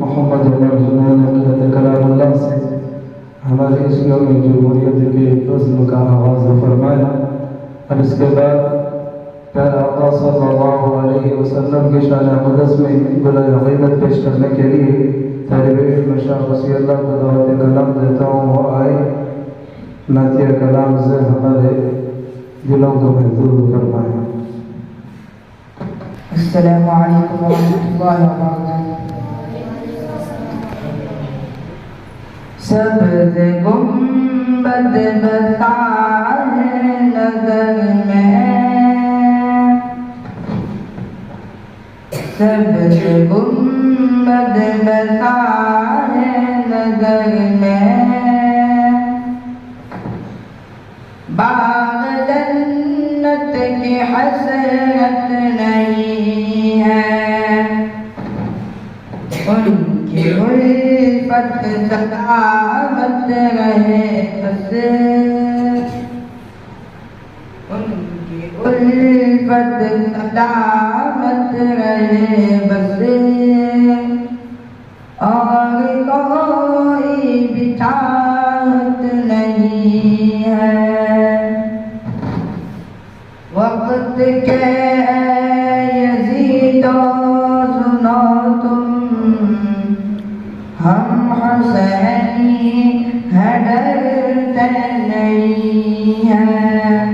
मोहम्मद कलामुल्लाह से हमारे इस यौम जमहूरियत के नज़्म का आगाज़ फरमाया और इसके बाद प्यारे आका सल्लल्लाहु अलैहि वसल्लम के शान मदस में बुलाए ग़ीबत पेश करने के लिए तालिब इल्म शाह वसी अल्लाह को दावत कलाम देता हूँ। वो आए नातिया कलाम से हमारे दिलों को महफूज फरमाए। अस्सलामु अलैकुम व रहमतुल्लाहि व बरकातुहू। सब्ज़ गुंबद बसा है नज़र में, सब्ज़ गुंबद बसा है नज़र में, बाग़ जन्नत की हसरत नहीं है, उनकी उल्फत सलामत रहे बस, उनकी उल्फत सलामत रहे बस, और कोई भी चाहत नहीं है। वक्त के यज़ीदो सुनो तुम, हम हुसैनी हैं डरते नहीं हैं।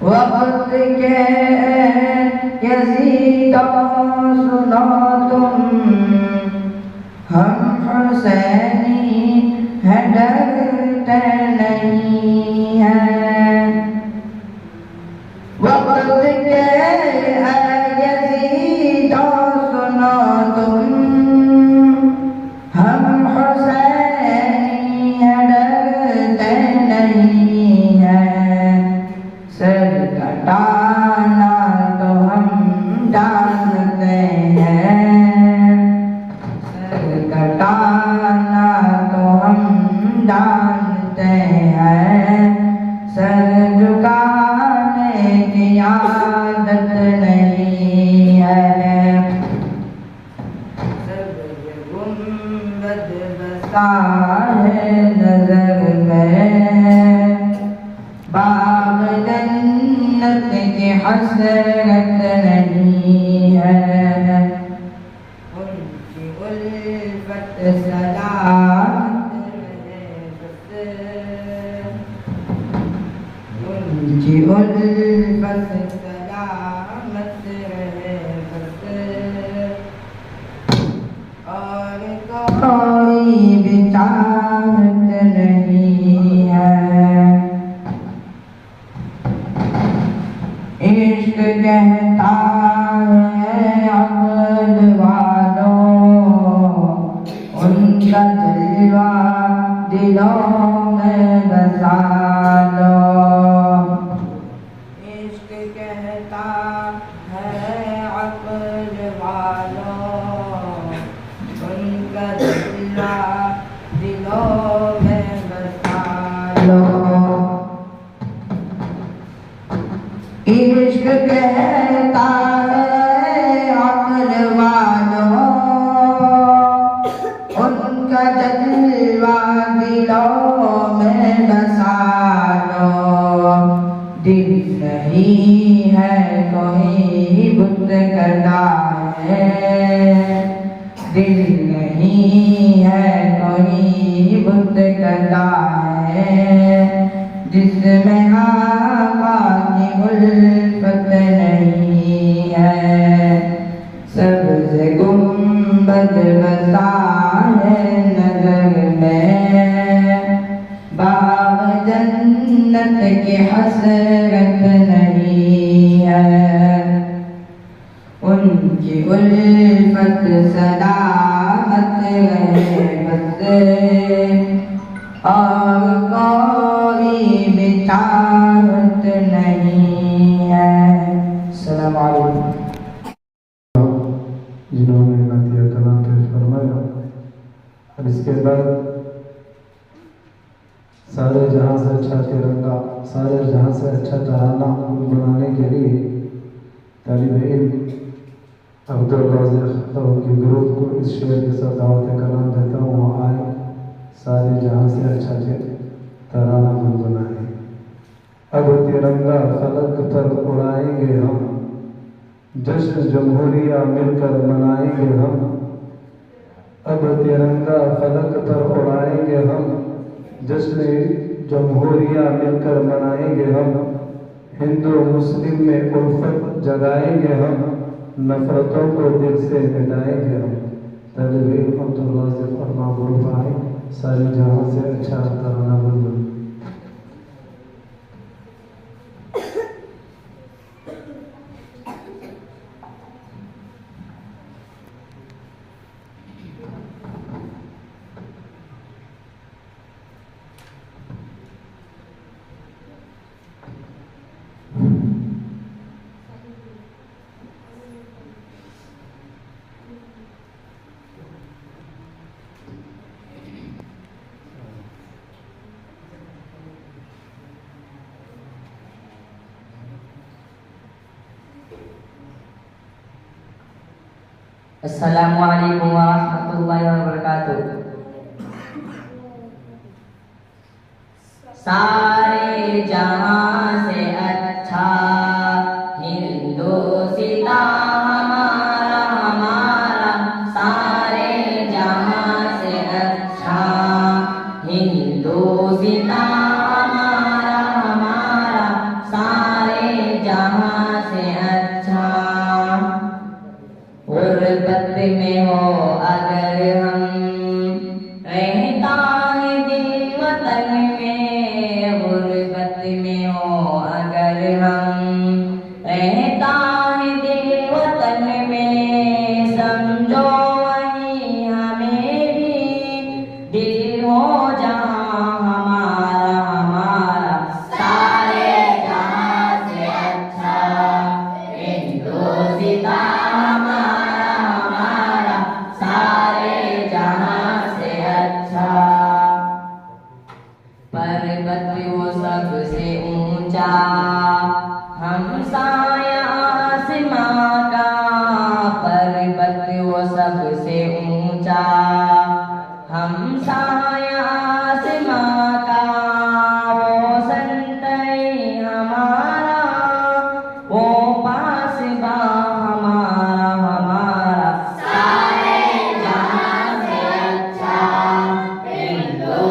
वक्त के यज़ीदो सुनो तुम, हम हुसैनी हैं डरते नहीं हैं। वक्त के यज़ीदो सुनो तुम, हम हुसैनी हैं डरते नहीं हैं। सर कटाना तो हम जानते हैं, सर कटाना तो हम जानते हैं, सर झुकाने की आदत नहीं है। सब्ज़ गुंबद बसा है नज़र में, बाग़ जन्नत की हसरत नहीं है, उनकी उल्फत सलामत रहे बस, उनकी उल्फत सलामत रहे बस, और कोई भी चाहत नहीं है। इश्क कहता है अक़ल वालों, उनका जलवा दिलों में बसा लो। इश्क कहता है अक़ल वालों, उनका जलवा दिलों में बसा लो। इश्क कहता है अक़ल वालों, उनका जलवा दिलों में बसा लो। दिल नहीं है कोई बुत कला है, दिल नहीं है कोई बुत कला है, जिसमें आका की उल्फत नहीं है। सब्ज़ गुंबद बसा है नज़र में, बाग़ जन्नत की हसरत नहीं है, उनकी उल्फत सलामत रहे बस, और कोई भी चाहत नहीं है। अस्सलामु अलैकुम। जिन्होंने नातिया कलाम पेश फरमाया, और इसके बाद सारे जहां से अच्छा तिरंगा, सारे जहां से अच्छा तराना बनाने के लिए तालिब इल्म अब्दुल राज़िक़ और उनके ग्रुप को इस शेर के साथ दावत कलाम देता हूँ, वहाँ आए, सारे जहां से अच्छा तराना बनाए। अब तिरंगा फलक पर उड़ाएंगे हम, जश्न जमहूरिया मिलकर मनाएंगे हम। अब तिरंगा फलक पर उड़ाएंगे हम, जश्न जमहूरिया मिलकर मनाएंगे हम। हिंदू मुस्लिम में उल्फत जगाएंगे हम, नफरतों को दिल से मिटाएंगे हम। तलवीर अब्दुल राज़िक़ और मामूर भाई सारी जहाँ से अच्छा तराना बुलबुल। Assalamualaikum warahmatullahi wabarakatuh. सारे जहां से अच्छा हिंदुस्तान हमारा हमारा, सारे जहां से अच्छा हिंदुस्तान हमारा हमारा, सारे जहां से अच्छा। गुर्बत में हो अगर हम रहता है दिल वतन में, गुर्बत में हो अगर हम रहता है दिल वतन में, समझो वही हमें भी दिल हो जहाँ हमारा हमारा, सारे जहाँ से अच्छा हिंदुस्तान पर्वत वो सबसे ऊंचा हमसाया आसमां का, पर्वत वो सबसे ऊंचा हमसाया आसमां का, वो संतई हमारा वो पासबा हमारा हमारा, सारे जहां से अच्छा हिंदुस्तान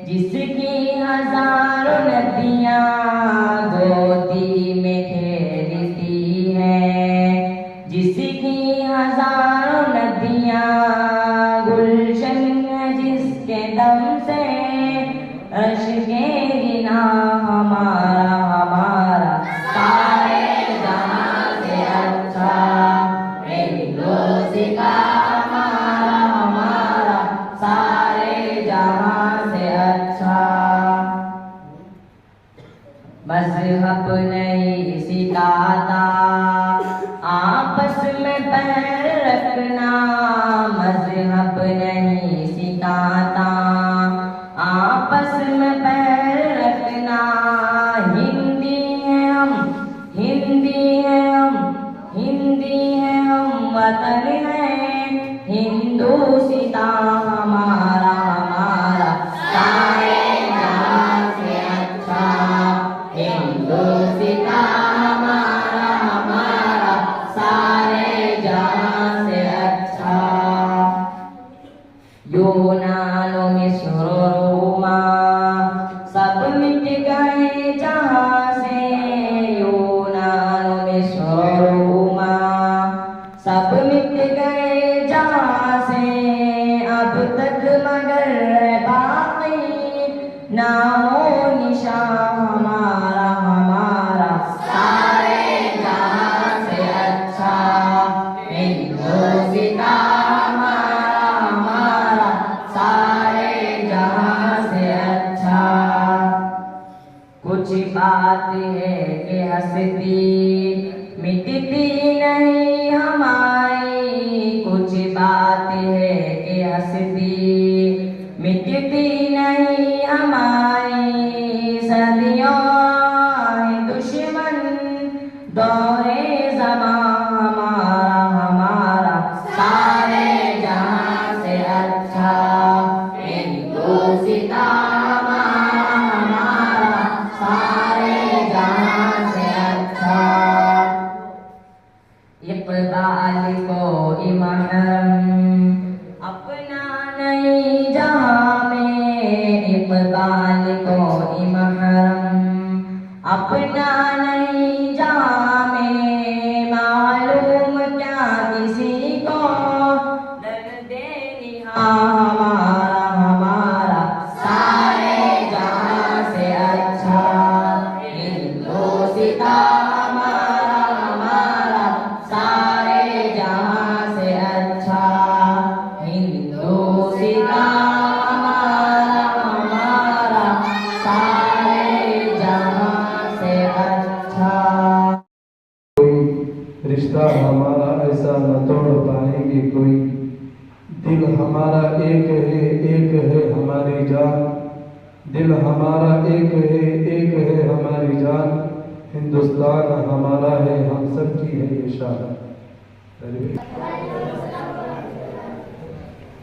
जिसकी हजारों नदियाँ, गोदी में खेलती है जिसकी हजारों नदियाँ, गुलशन है जिसके दम से अश्के गिना हमारा हमारा, सारे जहां से अच्छा हिंदुस्तान हमारा हमारा, सारे जहां से अच्छा। मज़हब नहीं सिखाता आपस में पैर रखना, मज़हब नहीं सिखाता आपस में पैर रखना, हिंदी है हम हिंदी है हम हिंदी है हम, वतन है हिंदुस्तान हमारा हमारा, सारे जहां से अच्छा हिंदुस्तान हमारा हमारा, सारे जहां से अच्छा। यूनान मिस्र रोमा सब मिट गए जहां से, यूनान मिस्र रोमा सब मिट गए जहां से, अब तक मगर बाकी नामो निशान हमारा हमारा, सारे जहां से अच्छा हिंदुस्तान हमारा हमारा, सारे जहां से अच्छा। कुछ बात है कि हंसती मिटती नहीं हमारी, कुछ बात है कि हंसती मिटती नहीं हमारी, सदियों दुश्मन दौरे ज़मां हमारा हमारा, सारे जहां से अच्छा हिंदुस्तान हमारा हमारा, सारे जहां से अच्छा। इक़बाल को इमाम अपना नहीं जहां में, अपना नहीं जामे मालूम क्या किसी को, दर्द हमारा हमारा सारे जहां से अच्छा, हिंदुस्ता हमारा हमारा सारे जहां से अच्छा, हिंदुस्ता हमारा हमारा सारे जहां से अच्छा। रिश्ता हमारा ऐसा न तोड़ पाएंगे कोई, दिल हमारा एक है हमारी जान, दिल हमारा एक है हमारी जान, हिंदुस्तान हमारा है हम सब की है ये शान।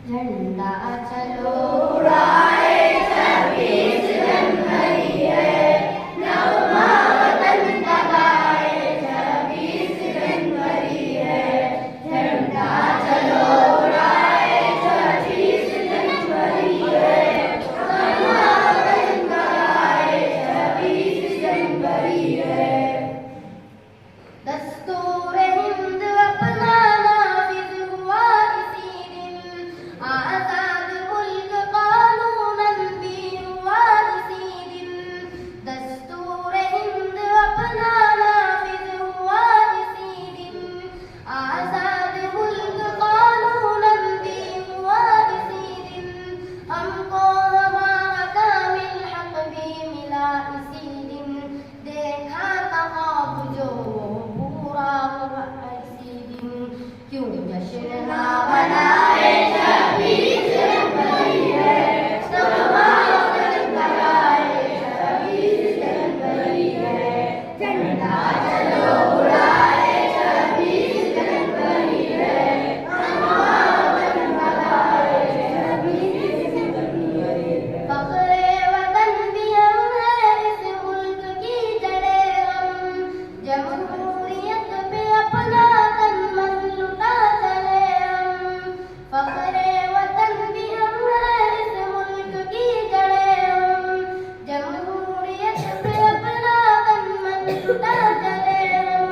झंडा चलो उड़ाए 26 जनवरी है, नौवां वतन का गाए 26 जनवरी है। झंडा चलो उड़ाए 26 जनवरी है, नौवां वतन का गाए 26 जनवरी है। दस्तूर हिंद अपना नाफिज हुआ इसी दिन, आजाद मुल्क कानूनन भी हुआ इसी दिन। दस्तूर हिंद अपना नाफिज हुआ इसी दिन, आजाद मुल्क कानूनन भी हुआ इसी दिन। हमको हमारा कामिल हक भी मिला इसी दिन, देखा था ख्वाब जो पूरा हुआ इसी दिन। क्यों जश्न ना मनाए 26 जनवरी है, नौवां वतन का गाए 26 जनवरी है। झंडा चलो उड़ाए 26 जनवरी है, नौवां वतन का गाए 26 जनवरी है। फख्रे वतन भी हम है इस मुल्क की जड़ें हम, जमहूरियत पे अपना तन मन लुटा चले हम। फख्रे वतन भी हम है इस मुल्क की जड़ें हम, जमहूरियत पे अपना तन मन लुटा चले हम।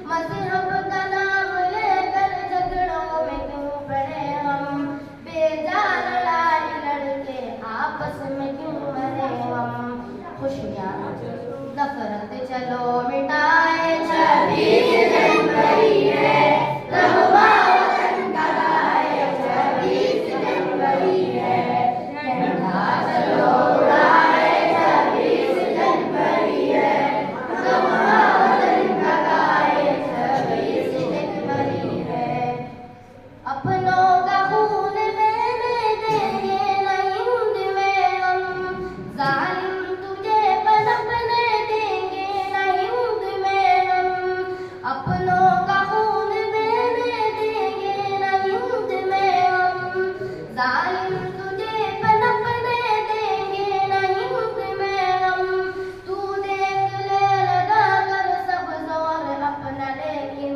मजहब का नाम लेकर झगड़ों में क्यों पड़े हम, बेजा लड़ाई लड़के आपस में क्यों मरे हम। खुशियाँ नफरत चलो मिटाए 26 जनवरी है, नौवां वतन का गाए 26 जनवरी है। झंडा चलो उड़ाए 26 जनवरी है, नौवां वतन का गाए 26 जनवरी है। अपनों का खून बहने देंगे न हिंद में हम, जालिम तुझे पनपने देंगे न हिंद में हम। अपनों का खून बहने देंगे न हिंद में हम, जालिम तुझे पनपने देंगे न हिंद में हम। तू देख ले लगा कर सब जोर अपना, लेकिन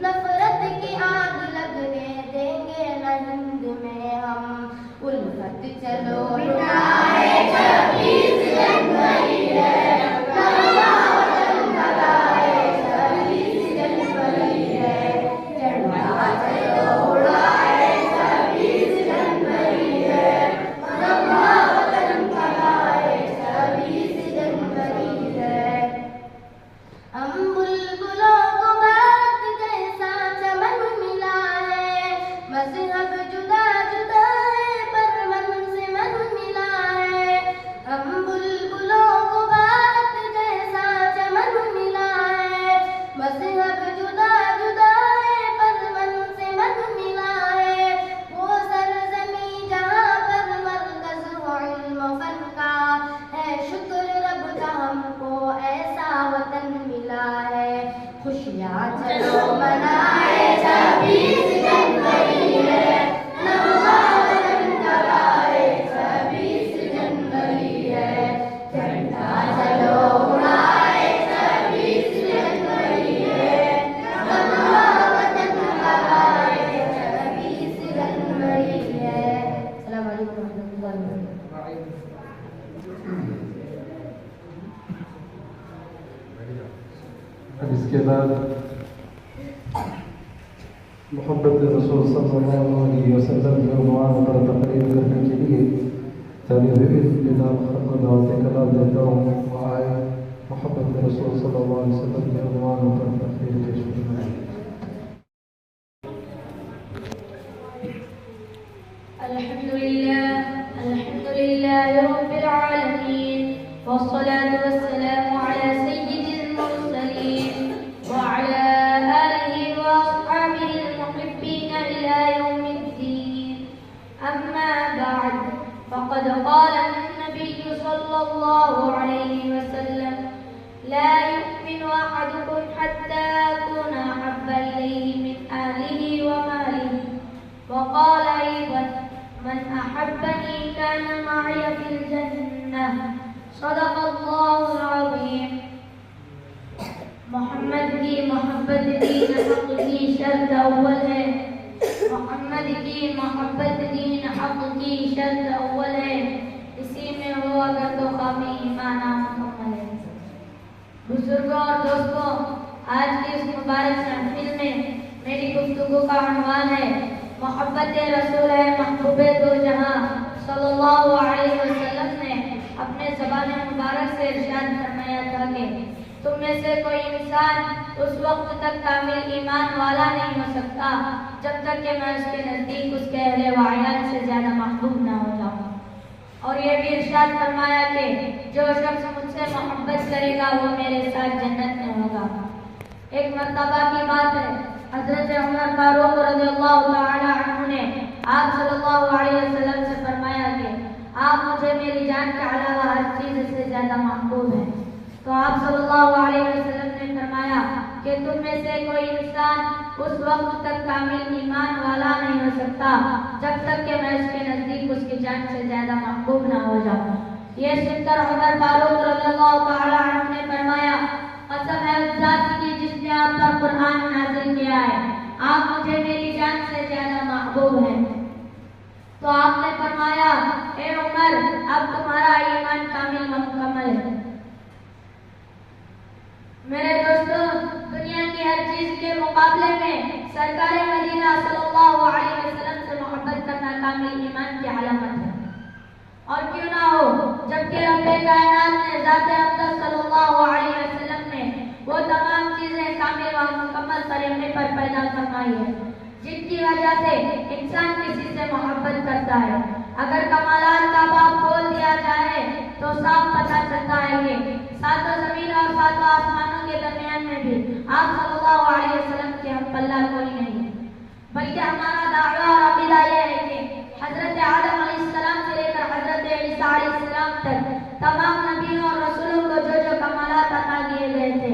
नफरत की आग लगने देंगे न हिंद में हम। उल्फत चलो मिटाए 26 जनवरी है, नौवां वतन का गाए 26 जनवरी है। झंडा चलो उड़ाए 26 जनवरी है, नौवां वतन का गाए 26 जनवरी है। हम बुलबुलों को भारत जैसा चमन मिला है, मजहब जुदा जुदा है पर मन से मन मिला है। हम बुलबुलों को भारत जैसा चमन मिला है, मजहब जुदा जुदा है पर मन से मन मिला है। वो सरजमी जहाँ पर मरकज हो इल्म फन का है, शुक्र रब का हमको ऐसा वतन मिला है। खुशियाँ चलो मनाए 26 जनवरी है, नौवां वतन का गाए 26 जनवरी है। झंडा चलो उड़ाए 26 जनवरी है, नौवां वतन का गाए 26 जनवरी है। अस्सलाम वालेकुम रहमतुल्लाहि व बरकातहू। और इसके बाद मोहब्बत रसूल सल्लल्लाहु अलैहि वसल्लम के उन्वान पर तकरीर करने के लिए दावत कलाम देता हूँ। आए मोहब्बत रसूल सल्लल्लाहु अलैहि वसल्लम के उन्वान पर तकरीर पेश फरमाएं। अल्हम्दुलिल्लाह रब्बिल आलमीन वस्सलातु वस्सलामु अला सय्यिदिल मुरसलीन व अला आलिहि व अस्हाबिहिल मुहिब्बीन इला यौमिद्दीन। अम्मा बअद फक़द क़ाला अन्नबिय्यु सल्लल्लाहु अलैहि वसल्लम ला यु'मिनु अहदुकुम हत्ता अकूना अहब्बा इलैहि मिन अहलिहि व मालिहि व क़ाला अय्ज़न मन अहब्बनी कान मा'य फिल जन्नह। सदक़ल्लाहुल अज़ीम। मोहम्मद की मोहब्बत दीन हक़ की शर्त अव्वल है। मोहम्मद की मोहब्बत दीन हक़ की शर्त अव्वल है। इसी में हो अगर तो कामी ईमान मुकम्मल है। बुजुर्गों और दोस्तों, आज की इस मुबारक महफिल में मेरी गुफ्तगू का उन्वान है मोहब्बत रसूल है महबूबे दो जहां सल्लल्लाहु अलैहि वसल्लम ने अपने ज़बान मुबारक से इरशाद फरमाया था कि तुम में से कोई इंसान उस वक्त तक कामिल ईमान वाला नहीं हो सकता जब तक कि मैं उसके नज़दीक उसके अहले व अयाल से ज़्यादा महबूब ना हो जाऊँ। और ये भी इरशाद फरमाया कि जो शख्स मुझसे मोहब्बत करेगा वो मेरे साथ जन्नत में होगा। एक मर्तबा की बात है, हज़रत उमर फारूक रज़ियल्लाहु तआला अन्हु ने आप सल्लल्लाहु अलैहि वसल्लम से फरमाया कि आप मुझे मेरी जान के अलावा हर चीज़ से ज़्यादा महबूब हैं। तो आप सल्लल्लाहु अलैहि वसल्लम ने फरमाया कि तुम में से कोई इंसान उस वक्त तक कामिल ईमान वाला नहीं हो सकता जब तक कि मैं उसके नज़दीक उसकी जान से ज़्यादा महबूब ना हो जाऊँ। ये सुनकर उमर फारूक रज़ियल्लाहु तआला अन्हु ने फरमाया, कसम है उस ज़ात की जिसने आप पर कुरान नाज़िल किया है, आप मुझे मेरी जान से ज्यादा महबूब हैं। तो आपने फरमाया, ए उमर, अब तुम्हारा ईमान कामिल मुकम्मल है। मेरे दोस्तों, दुनिया की हर चीज के मुकाबले में सरकारे मदीना सल्लल्लाहु अलैहि वसल्लम से मोहब्बत करना कामिल ईमान की अलामत है। और क्यों ना हो, जबकि रब्बे कायनात ने ज़ाते अक़दस सल्लल्लाहु अलैहि वसल्लम ने वो तमाम चीजें कामिल व मुकम्मल तरीके पर पैदा फरमाई है जिनकी वजह से इंसान किसी से मोहब्बत करता है। अगर कमालात का बाब खोल दिया जाए तो साफ पता चलता है कि सातों ज़मीन और सातों आसमानों के दरमियान में भी आप सल्लल्लाहु अलैहि वसल्लम के हम पल्ला कोई नहीं है। बल्कि हमारा दावा और अक़ीदा यह है कि हज़रत आदम अलैहिस्सलाम से लेकर हज़रत ईसा अलैहिस्सलाम तक तमाम नबियों और रसूलों को जो जो कमालात अता किए गए थे,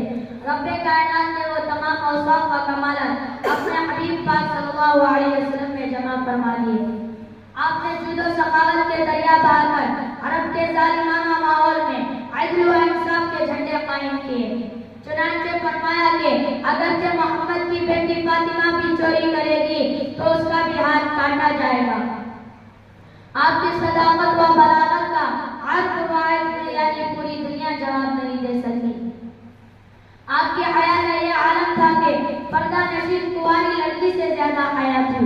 रब्बे कायनात ने वो तमाम औसाफ व कमालात अपने हबीब पाक सल्लल्लाहु अलैहि वसल्लम में जमा फरमा दिए। आपने जुदो सखावत के दरिया बहाकर अरब के जालिमाना माहौल में अदल व इंसाफ के झंडे कायम किए। चुनांचे फरमाया कि अगरचे मोहम्मद की बेटी फातिमा भी चोरी करेगी तो उसका भी हाथ काटा जाएगा। आपकी सदाकत व बलागत का अर्थ यानी पूरी दुनिया जवाब नहीं दे सकी। आपकी हया में यह आलम था कि पर्दा नशीन कुंवारी लड़की से ज्यादा हया थी।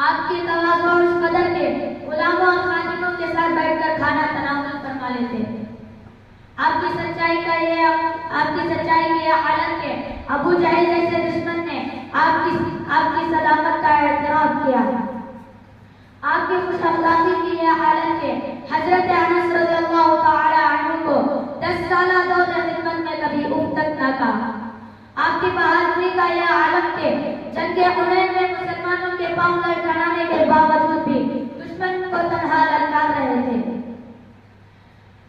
आपकी तवाज़ु इस कदर के गुलामों और खादिमों के साथ बैठकर खाना तनावुल फरमा लेते। आपकी सच्चाई की यह हालत के अबू जहल जैसे दुश्मन ने आपकी सदाकत का एतराफ किया। आपकी खुश अखलाकी की यह हालत के हजरत अनस रज़ियल्लाहु तआला अन्हु को 10 साल दौर खिदमत में कभी उफ तक न कहा। आपकी बहादुरी का यह आलम के जंगे हुनैन में मुसलमानों के पांव लड़खड़ाने के बावजूद भी दुश्मन को तन्हा ललकार रहे थे।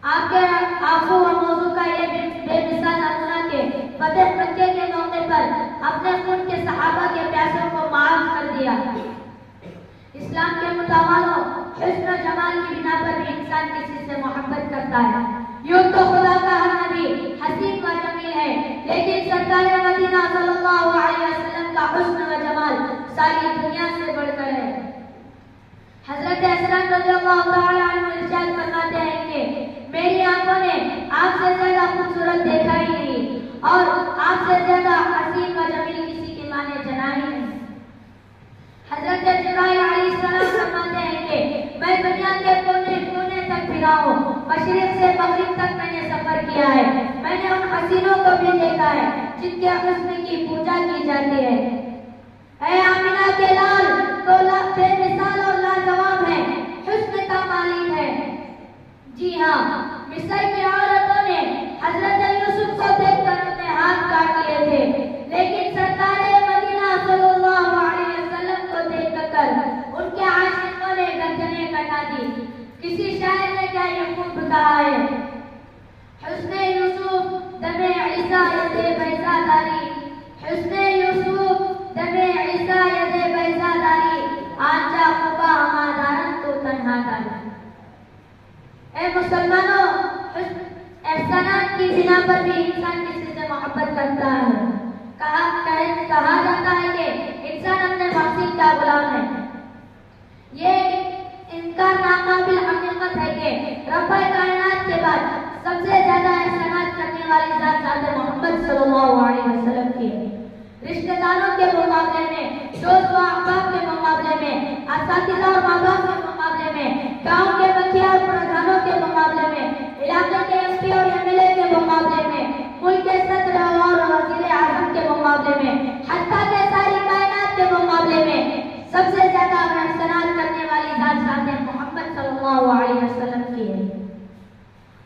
आपके आफू व मौजू का यह बेमिसाल नमूना के फतेह मक्के के मौके पर अपने खून के सहाबा के प्यासों को माफ कर दिया। इस्लाम के मुतावाज़ो हुस्न जमाल की बिना पर भी इंसान किसी से मोहब्बत करता है। यूं तो खुदा का हर नबी हसीन व जमील है, लेकिन सरकार मदीना सल्लल्लाहु अलैहि वसल्लम का हुस्न व जमाल सारी दुनिया से बढ़कर है। हजरत हसन रज़ियल्लाहु तआला अन्हु इरशाद फरमाते हैं कि मेरी आंखों ने आपसे ज्यादा खूबसूरत देखा ही नहीं, और और आपसे ज्यादा हसीन व जमील किसी की माँ ने जना ही नहीं। हजरत जिब्राइल अलैहिस्सलाम फरमाते हैं कि मैं दुनिया के कोने कोने तक फिरा हूँ, मशरिक से मगरिब तक मैंने सफर किया है। मैंने उन हसीनों को भी देखा है जिनके हुस्न की पूजा की जाती है। ऐ आमिना के लाल तो बेमिसाल और लाजवाब है, हुस्न का मालिक है। जी हाँ, मिस्र की औरतों ने हजरत यूसुफ को देखकर अपने हाथ काट लिए थे, लेकिन सरकारे मदीना सल्लल्लाहु अलैहि वसल्लम को देखकर उनके आशिकों ने गर्दनें कटा दी। किसी शायर ने क्या ये खूब कहा है, हुस्ने यूसुफ दमे ईसा यदे बैसादारी, हुस्ने यूसुफ दमे ईसा यदे बैसादारी, आजा खुबा हमादारन तो तन्हादारी। ए मुसलमानों, एहसानात की बिना पर भी इंसान किसी से मोहब्बत करता है। कहा जाता है कि इंसान अपने मासिक का गुलाम है। ये इनका नाकाबिल हकीकत है कि रब्बुल कायनात के बाद सबसे ज्यादा एहसानात करने वाली जात ज़ात मोहम्मद सल्लल्लाहु अलैहि वसल्लम की है। रिश्तेदारों के मुकाबले में, दोस्त व अहबाब के मुकाबले में, असातिज़ा और माँ बाप के मुकाबले में, गांव के मुखिया और प्रधानों के मुकाबले में, इलाके के एमपी और एमएलए के मुकाबले में, मुल्क के सदर और वज़ीर आज़म के मुकाबले में, हत्ता के सारी कायनात के मुकाबले में सबसे ज्यादा एहसानात करने वाली जात मोहम्मद सल्लल्लाहु अलैहि वसल्लम की है।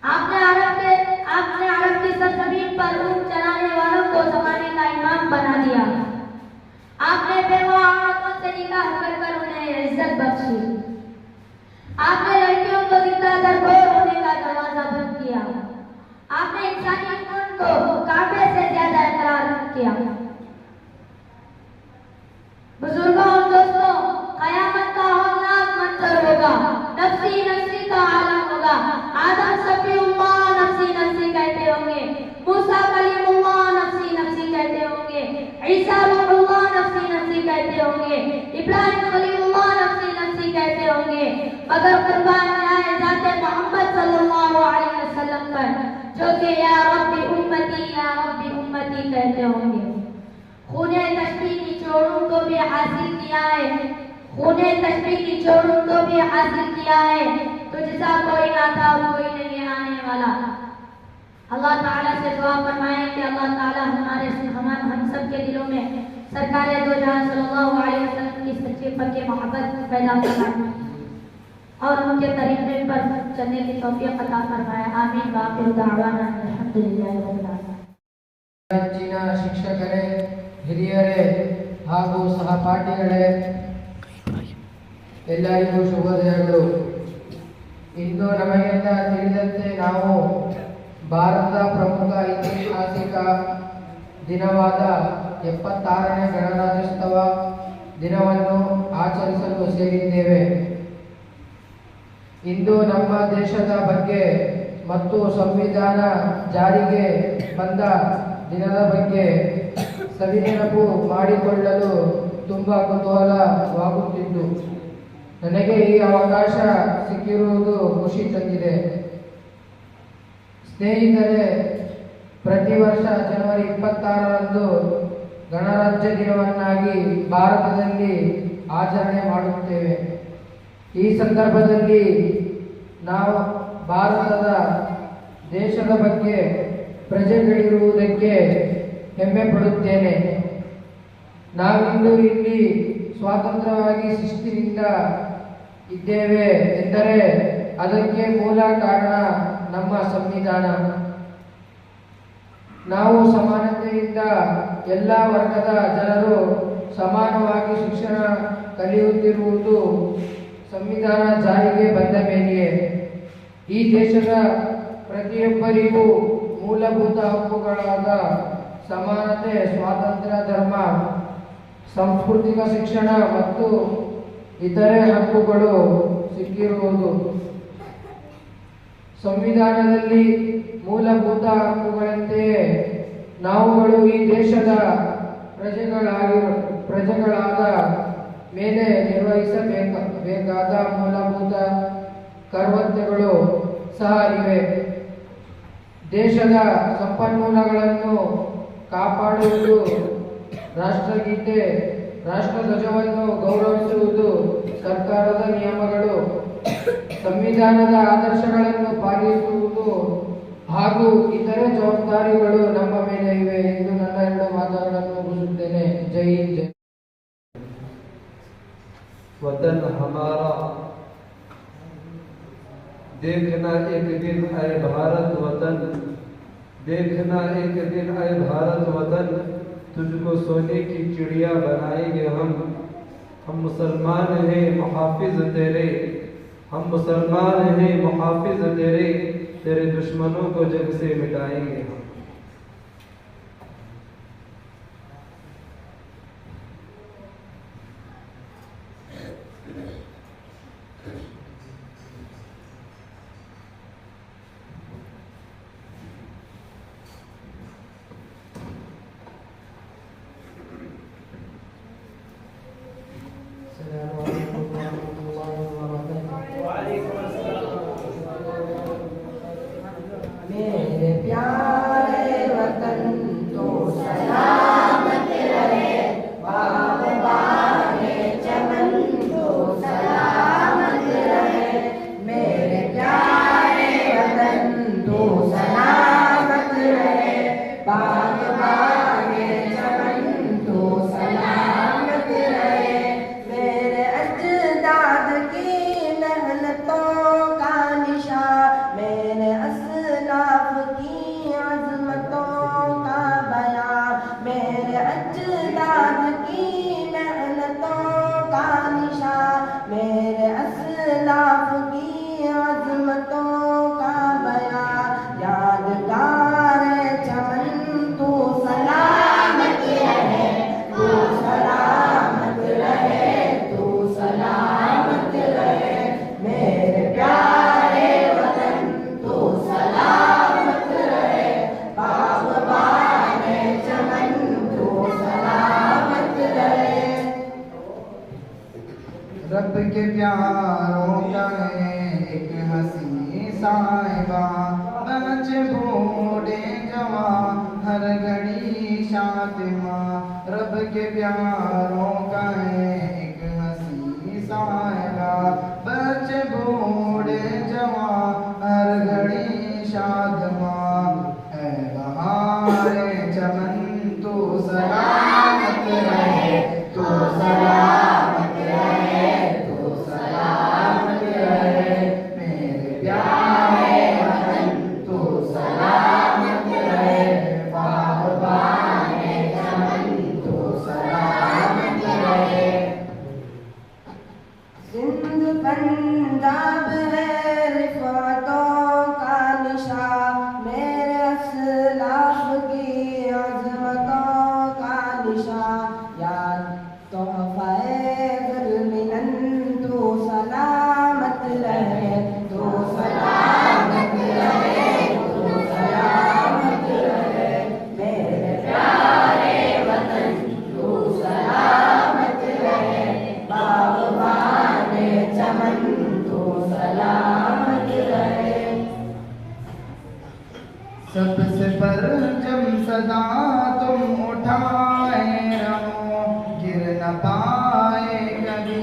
आपने अरब की सरजमीन पर ऊंट चलाने वालों को जमाने का इमाम बना दिया। आपने बेवा औरतों से निकाह कर उन्हें इज्जत बख्शी। आपने लड़कियों को जिंदा दरगोर होने का दरवाजा बंद किया। आपने इंसानी खून को काबे से ज्यादा इकरार किया। बुजुर्गों और दोस्तों, कयामत का हौलनाक मंजर होगा, नफ्सी नफ्सी का आलम होगा। आदम सफीउल्लाह नफ्सी नफ्सी कहते होंगे, मूसा कलीमुल्लाह नफ्सी नफ्सी कहते होंगे, ईसा रूहुल्लाह नफ्सी नफ्सी कहते होंगे, इब्राहिम खलीलुल्लाह नफ्सी नफ्सी कहते होंगे, मगर कुर्बान जाए जाते मोहम्मद सल्लल्लाहु अलैहि वसल्लम पर, जो कि या रब्बी उम्मती कहते होंगे। खूने तशबीह की चोरों को भी हासिल किया है, खूने तशबीह की चोरों को भी हासिल किया है। तुझसा कोई ना था और कोई नहीं आने वाला। अल्लाह ताला से दुआ फरमाएं कि अल्लाह ताला हम सब के दिलों में सरकार दो जहां सल्लल्लाहु अलैहि वसल्लम की सच्ची पक्की मोहब्बत पैदा फरमाए और उनके तरीके पर चलने की तौफीक अता फरमाए। आमीन। वाखिर दावाना अल्हम्दुलिल्लाहि रब्बिल आलमीन। ಹೆಚ್ಚಿನ ಶಿಕ್ಷಕರೇ, ಹಿರಿಯರೇ ಹಾಗೂ ಸಹಪಾಠಿಗಳೇ, ಎಲ್ಲರಿಗೂ ಶುಭೋದಯಗಳು. ಇಂದು ನಮಗೆಲ್ಲ ತಿಳಿದಂತೆ ನಾವು ಭಾರತದ ಪ್ರಮುಖ ಐತಿಹಾಸಿಕ ದಿನವಾದ 76ನೇ ಗಣರಾಜ್ಯೋತ್ಸವ ದಿನವನ್ನು ಆಚರಿಸಲು ಸೇರಿದ್ದೇವೆ. ಇಂದು ನಮ್ಮ ದೇಶದ ಬಗ್ಗೆ ಮತ್ತು ಸಂವಿಧಾನ ಜಾರಿಗೆ ಬಂದ ದಿನದ ಬಗ್ಗೆ ಸವಿನೆನಪು ಮಾಡಿಕೊಳ್ಳಲು ತುಂಬ ಕುತೂಹಲವಾಗುತ್ತಿದ್ದು, ನನಗೆ ಈ ಅವಕಾಶ ಸಿಕ್ಕಿರುವುದು ಖುಷಿ ತಂದಿದೆ. ಸ್ನೇಹಿತರೆ, ಪ್ರತಿ ವರ್ಷ ಜನವರಿ 26ರಂದು ಗಣರಾಜ್ಯ ದಿನವನ್ನಾಗಿ ಭಾರತದಲ್ಲಿ ಆಚರಣೆ ಮಾಡುತ್ತೇವೆ. ಈ ಸಂದರ್ಭದಲ್ಲಿ ನಾವು ಭಾರತದ ದೇಶದ ಬಗ್ಗೆ ಪ್ರಜೆಗಳಿರುವುದಕ್ಕೆ ಹೆಮ್ಮೆ ಪಡುತ್ತೇನೆ. ನಾವಿಂದು ಇಲ್ಲಿ ಸ್ವಾತಂತ್ರ್ಯವಾಗಿ ಶಿಸ್ತಿನಿಂದ ಇದ್ದೇವೆ ಎಂದರೆ ಅದಕ್ಕೆ ಮೂಲ ಕಾರಣ ನಮ್ಮ ಸಂವಿಧಾನ. ನಾವು ಸಮಾನತೆಯಿಂದ ಎಲ್ಲ ವರ್ಗದ ಜನರು ಸಮಾನವಾಗಿ ಶಿಕ್ಷಣ ಕಲಿಯುತ್ತಿರುವುದು ಸಂವಿಧಾನ ಜಾರಿಗೆ ಬಂದ ಮೇಲೆಯೇ. ಈ ದೇಶದ ಪ್ರತಿಯೊಬ್ಬರಿಗೂ ಮೂಲಭೂತ ಹಕ್ಕುಗಳಾದ ಸಮಾನತೆ, ಸ್ವಾತಂತ್ರ್ಯ, ಧರ್ಮ, ಸಾಂಸ್ಕೃತಿಕ ಶಿಕ್ಷಣ ಮತ್ತು ಇತರೆ ಹಕ್ಕುಗಳು ಸಿಕ್ಕಿರುವುದು. ಸಂವಿಧಾನದಲ್ಲಿ ಮೂಲಭೂತ ಹಕ್ಕುಗಳಂತೆಯೇ ನಾವುಗಳು ಈ ದೇಶದ ಪ್ರಜೆಗಳಾದ ಮೇಲೆ ನಿರ್ವಹಿಸಬೇಕಾದ ಮೂಲಭೂತ ಕರ್ತವ್ಯಗಳು ಸಹ ಇವೆ. ದೇಶದ ಸಂಪನ್ಮೂಲಗಳನ್ನು ಕಾಪಾಡುವುದು, ರಾಷ್ಟ್ರಗೀತೆ, ರಾಷ್ಟ್ರಧ್ವಜವನ್ನು ಗೌರವಿಸುವುದು, ಸರ್ಕಾರದ ನಿಯಮಗಳು, ಸಂವಿಧಾನದ ಆದರ್ಶಗಳನ್ನು ಪಾಲಿಸುವುದು ಹಾಗೂ ಇತರೆ ಜವಾಬ್ದಾರಿಗಳು ನಮ್ಮ ಮೇಲೆ ಇವೆ ಎಂದು ನನ್ನ 2 ಮಾತುಗಳನ್ನು ಮುಗಿಸುತ್ತೇನೆ. ಜೈ ಹಿಂದ್, ಜೈ. वतन हमारा देखना एक दिन आए भारत वतन, देखना एक दिन आए भारत वतन, तुझको सोने की चिड़िया बनाएंगे हम मुसलमान हैं मुहाफिज तेरे, हम मुसलमान हैं मुहाफिज तेरे, तेरे दुश्मनों को जग से मिटाएंगे हम। मेरे प्यारे वतन तो सलामत रहे, बाग़बाने चमन तो सलामत रहे। मेरे प्यारे वतन तो सलामत रहे, बाग़बाने चमन तो सलामत रहे। मेरे अजदाद की मेहनतों का निशान, मेरे असलाफ की अज़मतों का बयान, मेरे अजदाद की मेहनतों का निशान, मेरे असलाफ की अज़मतों का बयान। यादगार चमन तो सलामत रहे, तो सलामत रहे, तो सलामत रहे। मेरे प्यारे वतन तो सलामत रहे, बाग़बाने चमन तो सलामत रहे। रब के प्यारों का है एक हंसी साहिबा, बच्चे बूढ़े जवान हर घड़ी शातिमा। रब के प्यारों का है एक हंसी साहिबा, बच्चे बूढ़े जवान हर घड़ी शादमा। है बहारे चमन तो सलामत रहे, तो सलामत रहे, तो सलामत रहे। मेरे प्यारे वतन तो सलामत रहे, बाग़बाने चमन तो सलामत रहे। सिंध पंजाब है रिफ़ातों का निशान, मेरे असलाफ की अज़मतों का निशान। याद तोहफ़े ज़ुल्मिनन तो सलामत रहे, तो सलामत रहे, तो सलामत रहे। मेरे प्यारे वतन तो सलामत रहे, बाग़बाने चमन तो सलामत रहे। सबसे परचम सदा तुम उठाए रहो, गिर न पाए कभी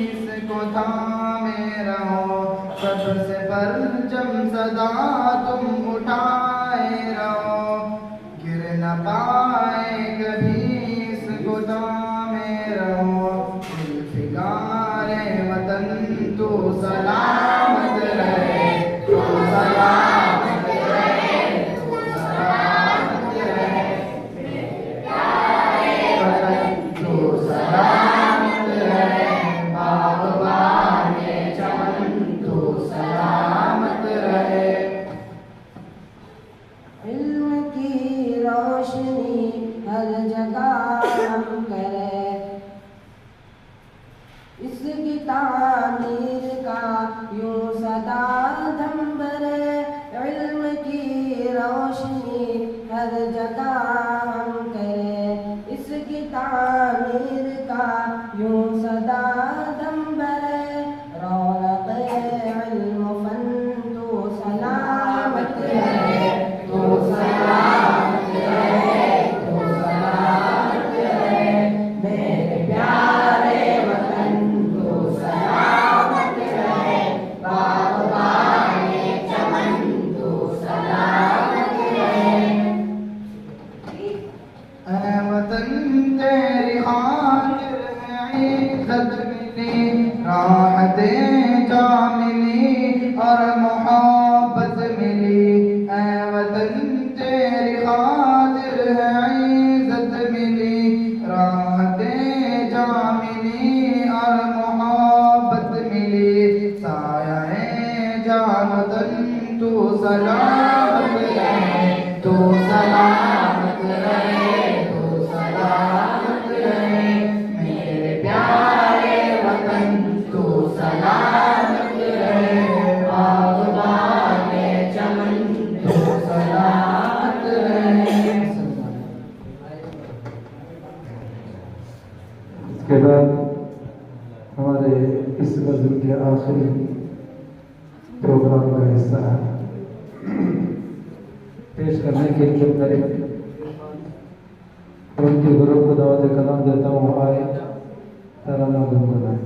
इसको थामे रहो। सबसे परचम सदा तुम उठाए रहो, गिर न पाए कभी इसको थामे रहो। फिगारे वतन तो सलामत रहे, तो सलामत रहे, तो सलामत रहे। वतन तो सलामत रहे, बाग़बाने चमन तो सलामत रहे। इल्म की रोशनी हर जगह हम करें, इसकी तामीर का यूं सदा दम भरे। इल्म की रोशनी हर जगह हम करें, इसकी तामीर का यूं सदा दम भरे। रौनक़े इल्म फन तो सलामत रहे, तो सलामत रहे, तो सलामत रहे, तू सलामत रहे, मेरे प्यारे वतन तू सलामत रहे, बाग़बाने चमन तू सलामत रहे। इसके बाद हमारे इस गज़ल के आखिरी प्रोग्राम का हिस्सा है पेश करने के लिए मेरे उनके गुरु को दावत कलाम देता हूँ, आए तराना गुनगुनाए।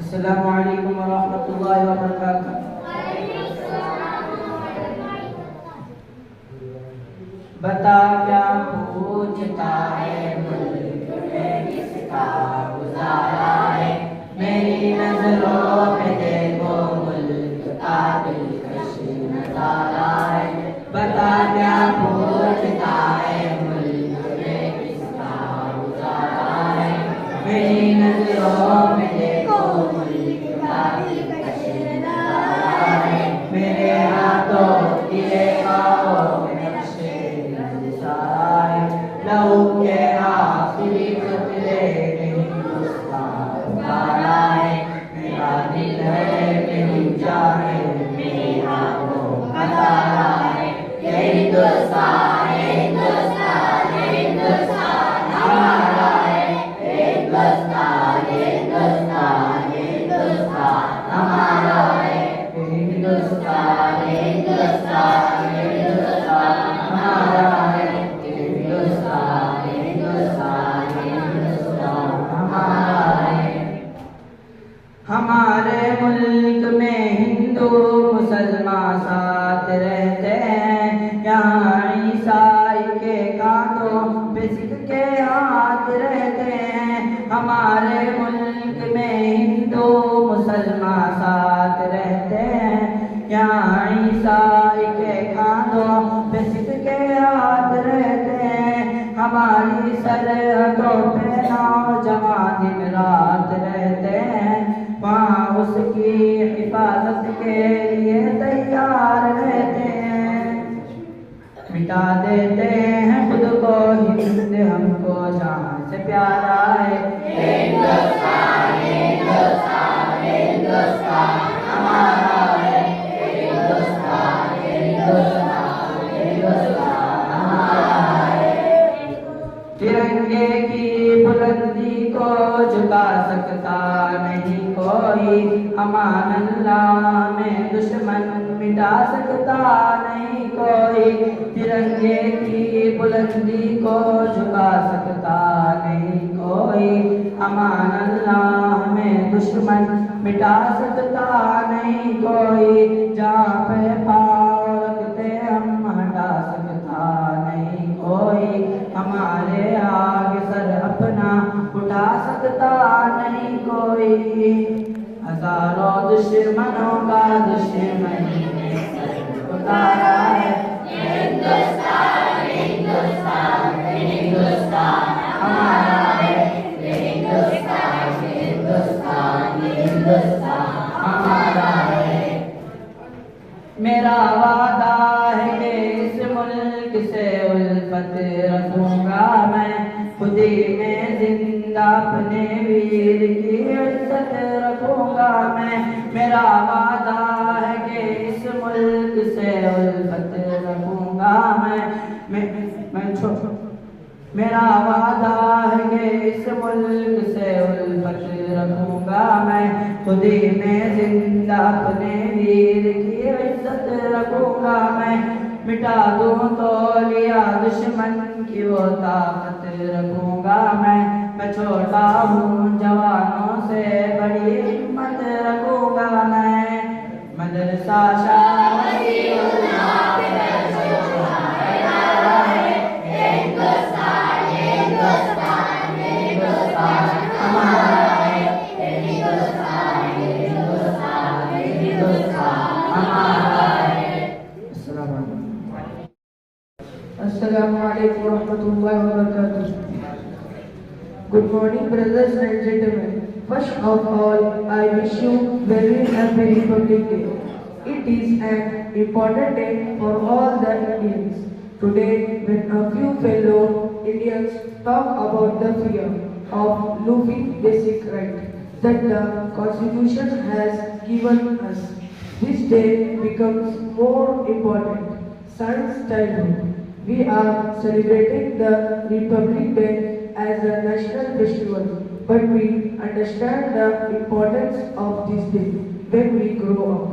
अस्सलामु अलैकुम वरहमतुल्लाहि वबरकातुहू। बता क्या पूछता है मुल्क में किसका गुजारा है, मेरी नजरों में देखो मुल्क का दिलकश नजारा है। बता क्या पूछता है मुल्क में किसका गुजारा है, मेरी नजरों में देखो मुल्क का दिलकश नजारा है। मेरे हाथों की रेखाओं में नक्शे इशारा है, लहू के आखिरी कतरे में हिंदुस्तान उतारा है। मेरा दिल है मेरी जान है, मेरे हाथों का तारा है। ये हिंदुस्तान है, हिंदुस्तान है, हिंदुस्तान हमारा है। हिंदुस्तान, हिंदुस्तान, हिंदुस्तान हमारा है। हिंदुस्तान, हिंदुस्तान, हिंदुस्तान हमारा है। हिंदुस्तान, हिंदुस्तान, हिंदुस्तान हमारा है। हमारे मुल्क में हिंदू मुसलमान साथ रहते हैं, यहाँ ईसाई के कांधों पे सिख के हाथ रहते हैं। हमारे मुल्क में हिंदू मुसलमान साथ रहते हैं, यहाँ ईसाई के कांधों पे सिख के हाथ रहते हैं। हमारी सरहदों पे नौजवान दिन रात रहते हैं, वहाँ उसकी हिफाजत के लिए तैयार रहते हैं। मिटा देते हैं खुद को हिंद, हमको जान से प्यारा है। हिंदुस्तान, हिंदुस्तान, हिंदुस्तान हमारा है। हिंदुस्तान, हिंदुस्तान, हिंदुस्तान हमारा है। तिरंगे की बुलंदी को झुका सकता नहीं कोई, अमान अल्लाह में दुश्मन मिटा सकता नहीं कोई। तिरंगे की बुलंदी को झुका सकता नहीं कोई, अमान अल्लाह में दुश्मन मिटा सकता नहीं कोई। जहाँ पे पाँव रखते हम हटा सकता नहीं कोई, हमारे आगे सर अपना उठा सकता नहीं कोई। हजारों दुश्मनों का दुश्मनी ने सर उतारा है। हिंदुस्तान, हिंदुस्तान, हिंदुस्तान हमारा है। हिंदुस्तान, हिंदुस्तान, हिंदुस्तान हमारा है। मेरा वादा है कि इस मुल्क से उल्फत रखूंगा मैं, खुदी में जिंदा अपने वीर की इज्जत रखूंगा मैं। मेरा वादा है कि इस मुल्क से उल्फत रखूंगा मैं। मेरा वादा है कि इस मुल्क से उल्फत रखूंगा मैं, खुदी में जिंदा अपने वीर की इज्जत रखूंगा मैं। मिटा दूं तो लिया दुश्मन की वो ताकत रखूंगा मैं। छोटा हूँ जवानों से बड़ी हिम्मत रखूंगा मैं। मदरसा हिंदुस्तान, हिंदुस्तान, हिंदुस्तान हमारा है। morning, brothers and gentlemen. First of all, I wish you very happy Republic Day. It is an important day for all the Indians. Today, when a few fellow Indians talk about the freedom of living basic right that the Constitution has given us, this day becomes more important. Science childhood. We are celebrating the Republic Day as a national festival, but we understand the importance of this day when we grow up.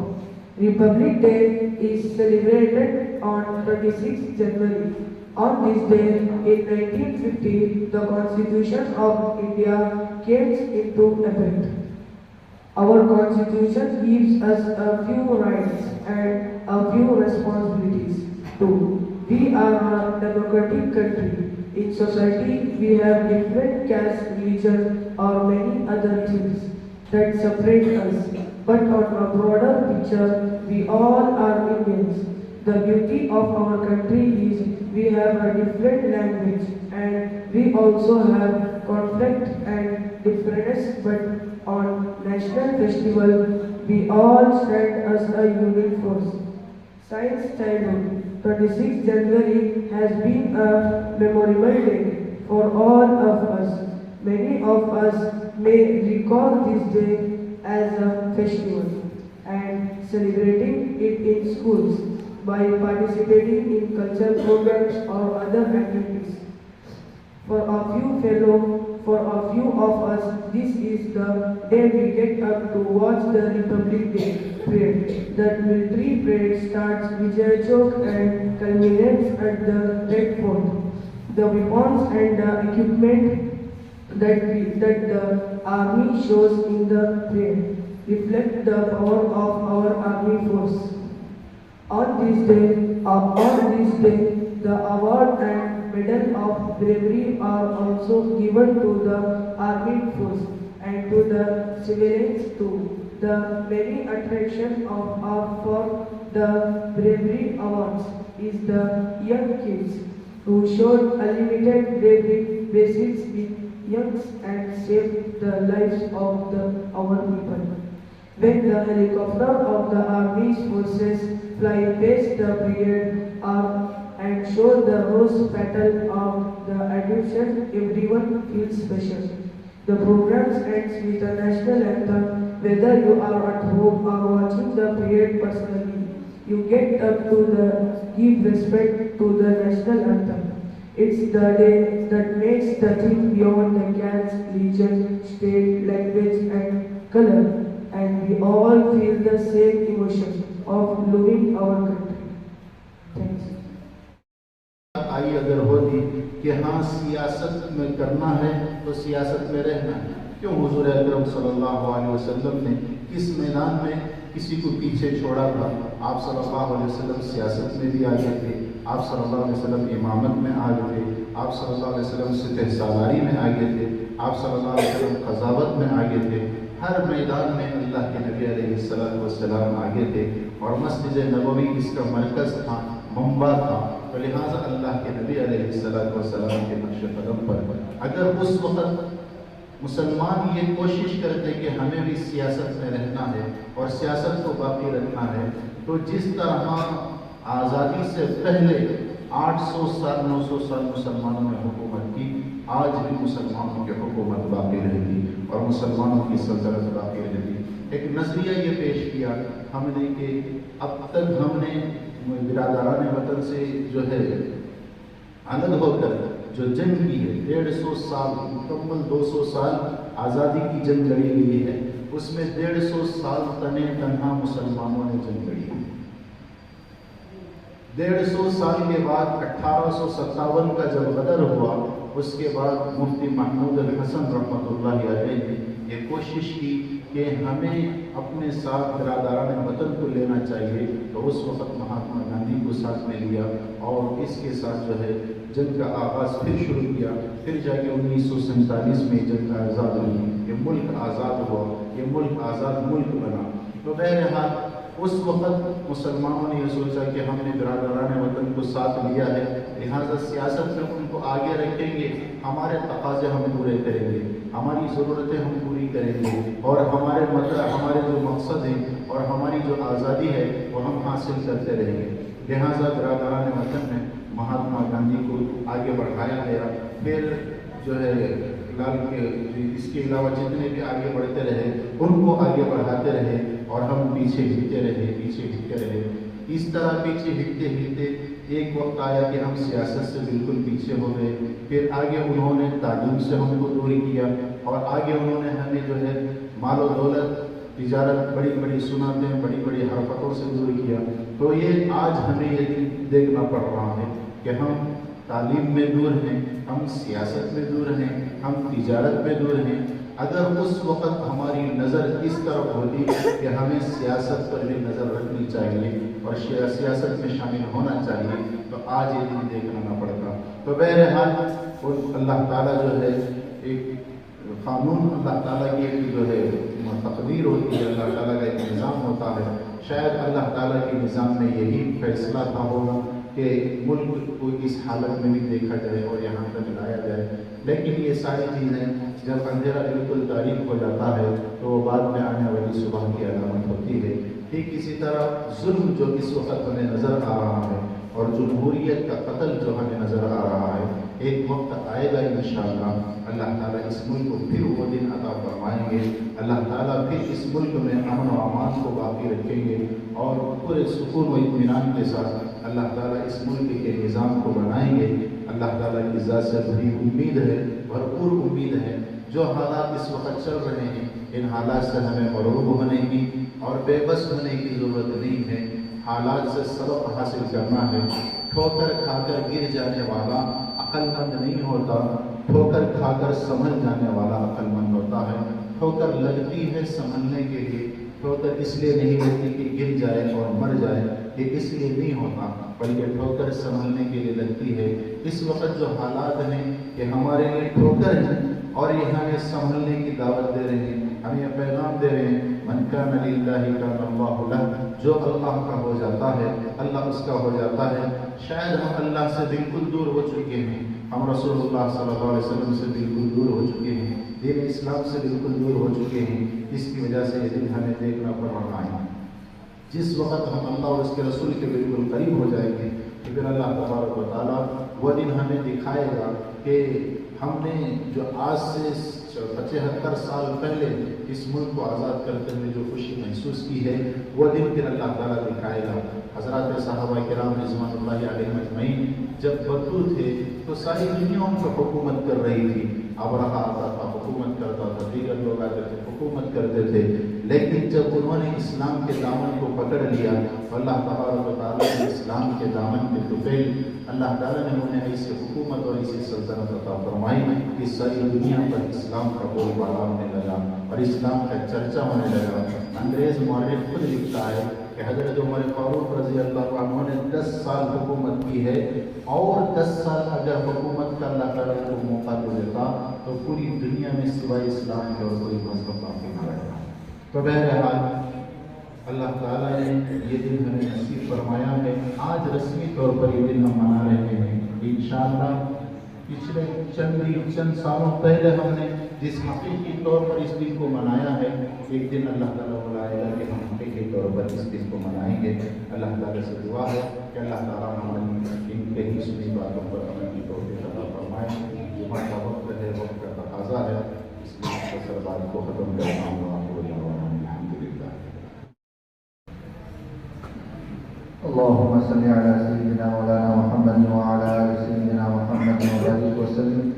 Republic Day is celebrated on 26 January. On this day, in 1950, the Constitution of India came into effect. Our Constitution gives us a few rights and a few responsibilities too. We are a democratic country. In society, we have different castes, religion, or many other things that separate us. But on a broader picture, we all are Indians. The beauty of our country is we have a different language and we also have conflict and difference, but on national festival, we all stand as a unit force. Science childhood. 26 January has been a memorable day for all of us. Many of us may recall this day as a festival and celebrating it in schools by participating in cultural programs or other activities. For a few of us, this is the day we get up to watch the Republic Day parade. The military parade starts Vijay Chowk and culminates at the Red Fort. The weapons and the equipment that the army shows in the parade reflect the power of our army force. On this day, the award and Medal of Bravery are also given to the armed force and to the civilians too. The main attraction for the Bravery Awards is the young kids who showed unlimited bravery basis with young and saved the lives of our people. When the helicopter of the army's forces fly past the parade and show the rose petal of the admission, everyone feels special. The program ends with a national anthem. Whether you are at home or watching the parade personally, you get up to give respect to the national anthem. It's the day that makes the thing beyond the caste, religion, state, language and color, and we all feel the same emotion of loving our country. Thanks. आई अगर होती कि हाँ सियासत में करना है तो सियासत में रहना है, क्यों हुजूर अकरम सल्लल्लाहु अलैहि वसल्लम ने किस मैदान में किसी को पीछे छोड़ा था? आप सल्लल्लाहु अलैहि वसल्लम सियासत में भी आगे थे, आप सल्लल्लाहु अलैहि वसल्लम इमामत में आगे थे, आप सल्लल्लाहु अलैहि वसल्लम सितह सालारी में आगे थे, आप सल्लल्लाहु अलैहि वसल्लम क़ज़ावत में आगे थे। हर मैदान में अल्लाह के नबी अलैहिस्सलातु वस्सलाम आगे थे और मस्जिद नबवी इसका मरकज़ था, मंबा था। तो लिहाजा अल्लाह के नबी अलैहिस्सलातु वस्सलाम के नक्श कदम पर अगर उस वक़्त मुसलमान ये कोशिश करते कि हमें भी सियासत में रहना है और सियासत को बाकी रखना है, तो जिस तरह आज़ादी से पहले 800 साल 900 साल मुसलमानों ने हुकूमत की, आज भी मुसलमानों की हुकूमत बाकी रहेगी और मुसलमानों की सल्तनत बाकी रहेगी। एक नज़रिया ये पेश किया हमने कि अब तक हमने बिरादरान वतन से जो है अलग होकर जो जंग की है, 150 साल मुकम्मल 200 साल आज़ादी की जंग लड़ी गई है, उसमें 150 साल तने तन्हा मुसलमानों ने जंग लड़ी है। 150 साल के बाद 1857 का जब बदर हुआ, उसके बाद मुफ्ती महमूद अल हसन रहमतुल्लाहि अलैह ने ये कोशिश की कि हमें अपने साथ बिरादरान वतन को लेना चाहिए, तो उस वक़्त महात्मा गांधी को साथ में लिया और इसके साथ जो है जंग का आगाज़ फिर शुरू किया। फिर जाके 1947 में जंग आज़ाद हुई, ये मुल्क आज़ाद हुआ, ये मुल्क आज़ाद मुल्क बना। तो बहरहाल उस वक़्त मुसलमानों ने ये सोचा कि हमने बिरादरान वतन को साथ लिया है, लिहाजा सियासत में उनको आगे रखेंगे, हमारे तकाज़े हम पूरे करेंगे। हमारी ज़रूरतें हम पूरी करेंगे और हमारे जो मकसद हैं और हमारी जो आज़ादी है वो हम हासिल करते रहेंगे। लिहाजा बिरादरान वतन में महात्मा गांधी को आगे बढ़ाया गया। फिर जो है लाल के इसके अलावा जितने भी आगे बढ़ते रहे उनको आगे बढ़ाते रहे और हम पीछे हिटते रहे। इस तरह पीछे हिटते एक वक्त आया कि हम सियासत से बिल्कुल पीछे हो गए। फिर आगे उन्होंने तालीम से हमको दूर किया और आगे उन्होंने हमें जो है मालो दौलत, तिजारत, बड़ी बड़ी सुनातें, बड़ी बड़ी हरकतों से दूर किया। तो ये आज हमें ये देखना पड़ रहा है कि हम तालीम में दूर हैं, हम सियासत में दूर हैं, हम तिजारत में दूर हैं। अगर उस वक़्त हमारी नज़र इस तरफ होती कि हमें सियासत पर भी नज़र रखनी चाहिए और सियासत में शामिल होना चाहिए तो आज ये दिन देखना ना पड़ता। तो बहरहाल अल्लाह ताला जो है एक क़ानून, अल्लाह ताला की एक जो है तकदीर होती है, अल्लाह ताला का एक निज़ाम होता है। शायद अल्लाह ताला के निज़ाम में यही फैसला था होगा कि मुल्क को इस हालत में भी देखा जाए और यहाँ तक लाया जाए। लेकिन ये सारी चीज़ें जब अंधेरा बिल्कुल तारीक हो जाता है तो वो बाद में आने वाली सुबह की अलामत होती है। ठीक इसी तरह जुल्म जो इस वक्त हमें नज़र आ रहा है और जमहूरियत का कत्ल जो हमें नज़र आ रहा है, एक वक्त आएगा इंशाअल्लाह अल्लाह ताला इस मुल्क को फिर वो दिन अता फरमाएंगे। अल्लाह ताला फिर इस मुल्क में अमन व अमान को बाकी रखेंगे और पूरे सुकून व इत्मीनान के साथ अल्लाह ताला इस मुल्क के निज़ाम को बनाएंगे। अल्लाह ताला की ज़ात से बड़ी उम्मीद है, भरपूर उम्मीद है। जो हालात इस वक्त चल रहे हैं इन हालात से हमें मरूब होने की और बेबस होने की ज़रूरत नहीं है। हालात से सबक हासिल करना है। ठोकर खाकर गिर जाने वाला अक्लमंद नहीं होता, ठोकर खाकर संभल जाने वाला अक्लमंद होता है। ठोकर लगती है संभलने के लिए, ठोकर इसलिए नहीं लगती कि गिर जाए और मर जाए, ये इसलिए नहीं होता, बल्कि ठोकर संभलने के लिए लगती है। इस वक्त जो हालात हैं ये हमारे लिए ठोकर हैं और ये हमें संभलने की दावत दे रहे हैं, हमें यह पैगाम दे रहे हैं, मन कान लिल्लाहि कान अल्लाहु लह। जो अल्लाह का हो जाता है अल्लाह उसका हो जाता है। शायद हम अल्लाह से बिल्कुल दूर हो चुके हैं, हम रसूलुल्लाह सल्लल्लाहु अलैहि वसल्लम से बिल्कुल दूर हो चुके हैं, दीन इस्लाम से बिल्कुल दूर हो चुके हैं। इसकी वजह से ये दिन हमें देखना पड़ रहा है। जिस वक्त हम अल्लाह और उसके रसूल के बिल्कुल करीब हो जाएंगे तो फिर अल्लाह तबारक व तआला वो दिन हमें दिखाएगा कि हमने जो आज से 75 साल पहले इस मुल्क को आज़ाद करते हुए जो खुशी महसूस की है वो दिन फिर अल्लाह ताला दिखाएगा। हज़रात सहाबा किराम रिज़वानुल्लाहि अलैहिम अजमईन जब बद्दू थे तो सारी दुनिया उन पर हुकूमत कर रही थी। अबरहा आता था, हुकूमत करता था, दीगर लोग आते थे, हुकूमत करते थे। लेकिन जब उन्होंने इस्लाम के दामन को पकड़ लिया, अल्लाह तबारक व तआला ने इस्लाम के दामन के तुफैल अल्लाह ताला ने उन्हें ऐसी हुकूमत और ऐसी सल्तनत अता फरमाई कि सारी दुनिया पर इस्लाम का बोलबाला होने लगा और इस्लाम का चर्चा होने लगा। अंग्रेज़ मौर्य खुद लिखता है कि हज़रत उमर फारूक रज़ी अल्लाह अन्हु ने 10 साल हुकूमत की है और 10 साल अगर हुकूमत का अल्लाह ताला को मौका दे देता तो पूरी दुनिया में सिवाय इस्लाम के और कोई मज़हब बाकी न रहेगा। तो बहरहाल अल्लाह ताला ने ये दिन हमें नसीब फरमाया है। आज रस्मी तौर पर ये दिन हम मना रहे हैं। इंशाअल्लाह पिछले चंद सालों पहले हमने जिस हकीकी तौर पर इस दिन को मनाया है, एक दिन अल्लाह ताला बुलाएगा कि हम हकीकी तौर पर इस दिन को मनाएंगे। अल्लाह ताला से दुआ है कि अल्लाह ताला हमारी इन कहीं सुनी बातों पर अमल की तौफीक अता फरमाए। जुमा का वक्त है, वक्त का तकाज़ा है, इसलिए मुख्तसर बात को ख़त्म करना हुआ। अल्लाहुम्मा सल्लि अला सय्यिदिना मौलाना मुहम्मद व अला आलि सय्यिदिना मुहम्मद व बारिक व सल्लिम।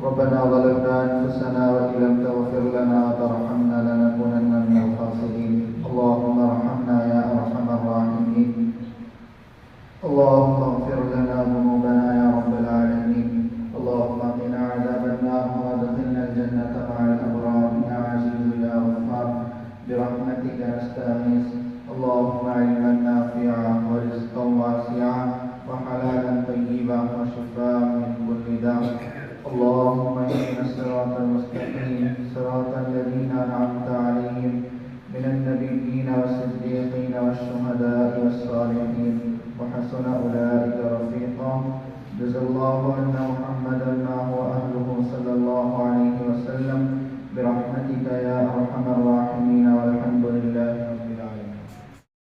रब्बना ज़लमना अनफुसना व इन लम तग़फिर लना व तरहमना लनकुनन्ना मिनल ख़ासिरीन। अल्लाहुम्मा अर्हमना या अरहमर राहिमीन। अल्लाहुम्मा इग़फिर लना ज़ुनूबना या रब्बल आलमीन। अल्लाहुम्मा क़िना अज़ाबन नार व अदखिलना अल-जन्नता मअल अबरार या अज़ीज़ या गफ़्फ़ार बिरहमतिका नस्तगीस। अल्लाहुम्मा इल्मन नाफ़िअन व रिज़्क़न वासिअन व हलालन तय्यिबन व शिफ़ाअन मिन कुल्लि दा। अल्लाहुम्मा इहदिना सिरातल मुस्तक़ीम सिरातल लज़ीना अनअमता अलैहिम मिनन नबिय्यीन वस्सिद्दीक़ीन वश्शुहदाኢ वस्सालिहीन व हसुन उलाइका रफ़ीक़ा। जज़ाल्लाहु अन्ना